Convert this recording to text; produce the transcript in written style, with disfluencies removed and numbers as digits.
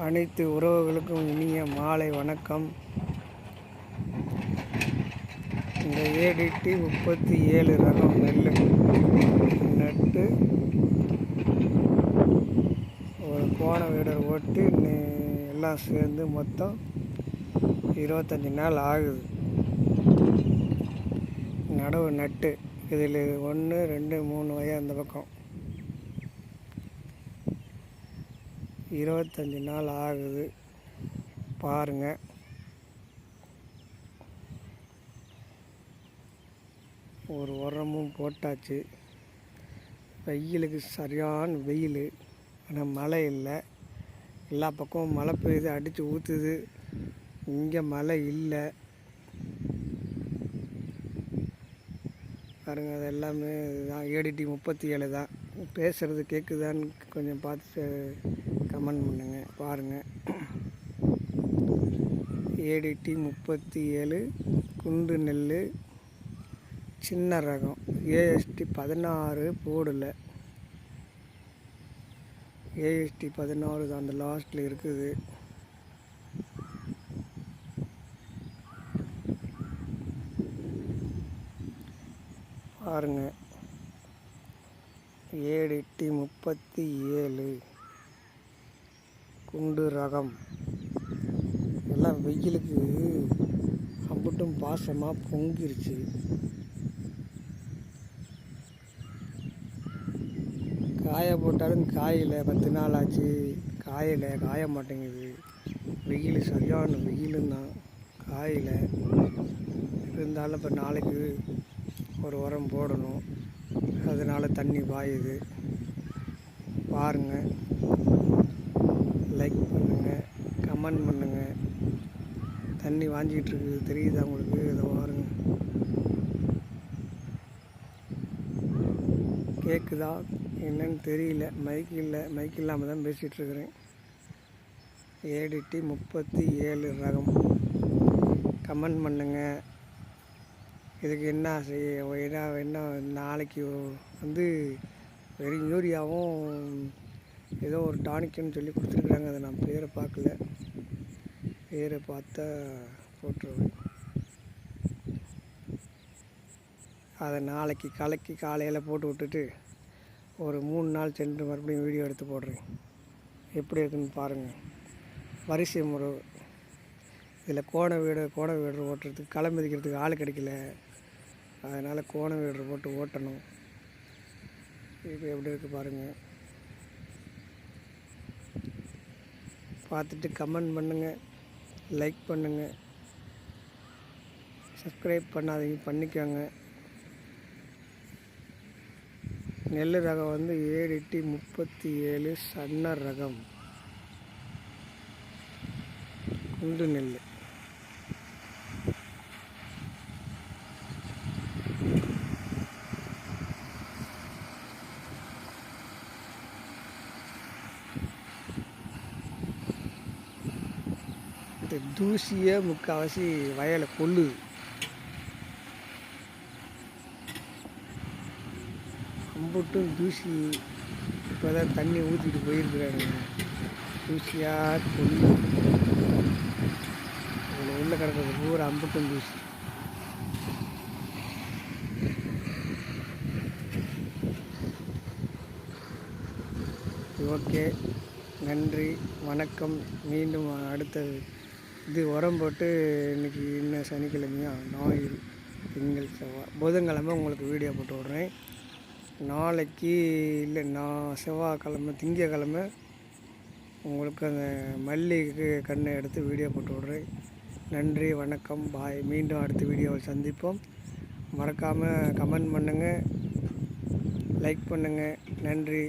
அனைத்து உறவுகளுக்கும் இனிய மாலை வணக்கம். இந்த ஏடிடி 37 ரகம் நெல் நட்டு ஒரு கோண வீடர் ஓட்டி எல்லாம் சேர்ந்து மொத்தம் 25 நாள் ஆகுது. நடவு நட்டு இதில் 1 2 3 வய அந்த பக்கம் 25 நாள் ஆகுது. பாருங்கள், ஒரு உரமும் போட்டாச்சு. வெயிலுக்கு சரியான வெயில், ஆனால் மழை இல்லை. எல்லா பக்கமும் மழை பெய்யுது, அடித்து ஊற்றுது. இங்கே மழை இல்லை பாருங்கள். அது எல்லாமே தான் ஏடிடி 37 தான். பேசுகிறது கேட்குதான்னு கொஞ்சம் பார்த்து கமெண்ட் பண்ணுங்கள். பாருங்கள், ஏடிடி 37 குண்டு நெல் சின்ன ரகம். ஏஎஸ்டி 16 போடலை. ஏஎஸ்டி 16 தான் அந்த லாஸ்ட்டில் இருக்குது. பாருங்கள், ஏடிடி 37 குண்டு ரகம். எல்லாம் வெயிலுக்கு அம்புட்டும் பாசமாக பொங்கிருச்சு. காய போட்டாலும் காயில் 10 நாள் ஆச்சு, காய மாட்டேங்குது. வெயில் சரியான வெயிலும் தான், காயில் இருந்தாலும் இப்போ நாளைக்கு ஒரு உரம் போடணும். அதனால் தண்ணி பாயுது. பாருங்கள், லைக் பண்ணுங்கள், கமெண்ட் பண்ணுங்கள். தண்ணி வாஞ்சிக்கிட்டு இருக்குது, தெரியுதா உங்களுக்கு? இதை பாருங்கள், கேட்குதா என்னன்னு தெரியல. மைக் இல்லை, மைக் இல்லாமல் தான் பேசிகிட்ருக்குறேன். ஏடிடி 37 ரகம். கமெண்ட் பண்ணுங்கள். இதுக்கு என்ன செய்ய என்ன நாளைக்கு வந்து வெறும் யூரியாவும் ஏதோ ஒரு டானிக்குன்னு சொல்லி கொடுத்துருக்குறாங்க. அதை நான் பேரை பார்க்கல, பேரை பார்த்தா போட்டுருவேன். அதை நாளைக்கு கலக்கி காலையில் போட்டு விட்டுட்டு ஒரு 3 நாள் சென்று மறுபடியும் வீடியோ எடுத்து போடுறேன். எப்படி இருக்குன்னு பாருங்கள். வரிசை முறை இதில் கோண வீடு ஓட்டுறதுக்கு களை மிதிக்கிறதுக்கு ஆள் கிடைக்கல. அதனால் கோண வீடு போட்டு ஓட்டணும். இப்போ எப்படி இருக்குது பாருங்கள். பார்த்துட்டு கமெண்ட் பண்ணுங்கள், லைக் பண்ணுங்கள். சப்ஸ்கிரைப் பண்ணாதீங்க, பண்ணிக்கோங்க. நெல் ரகம் வந்து ஏடிடி 37 சன்ன ரகம் குண்டு நெல். இந்த தூசியை முக்கால்வாசி வயலை கொள்ளுது. அம்புட்டும் தூசி. இப்போ தான் தண்ணி ஊற்றிட்டு போயிருக்கிறாங்க. தூசியாக கொள்ளு. அதில் உள்ள கிடக்கிறது பூரா அம்புட்டும் தூசி. ஓகே, நன்றி, வணக்கம். மீண்டும் அடுத்தது இது உரம் போட்டு இன்றைக்கி இன்னும் சனிக்கிழமையா, ஞாயிறு, திங்கள், செவ்வாய், புதன்கிழமை உங்களுக்கு வீடியோ போட்டு விட்றேன். நாளைக்கு இல்லை, நான் செவ்வாய்க்கிழமை திங்கக்கிழமை உங்களுக்கு அந்த மல்லிகைக்கு கண்ணை எடுத்து வீடியோ போட்டு விட்றேன். நன்றி, வணக்கம், பாய். மீண்டும் அடுத்த வீடியோவில் சந்திப்போம். மறக்காமல் கமெண்ட் பண்ணுங்கள், லைக் பண்ணுங்கள். நன்றி.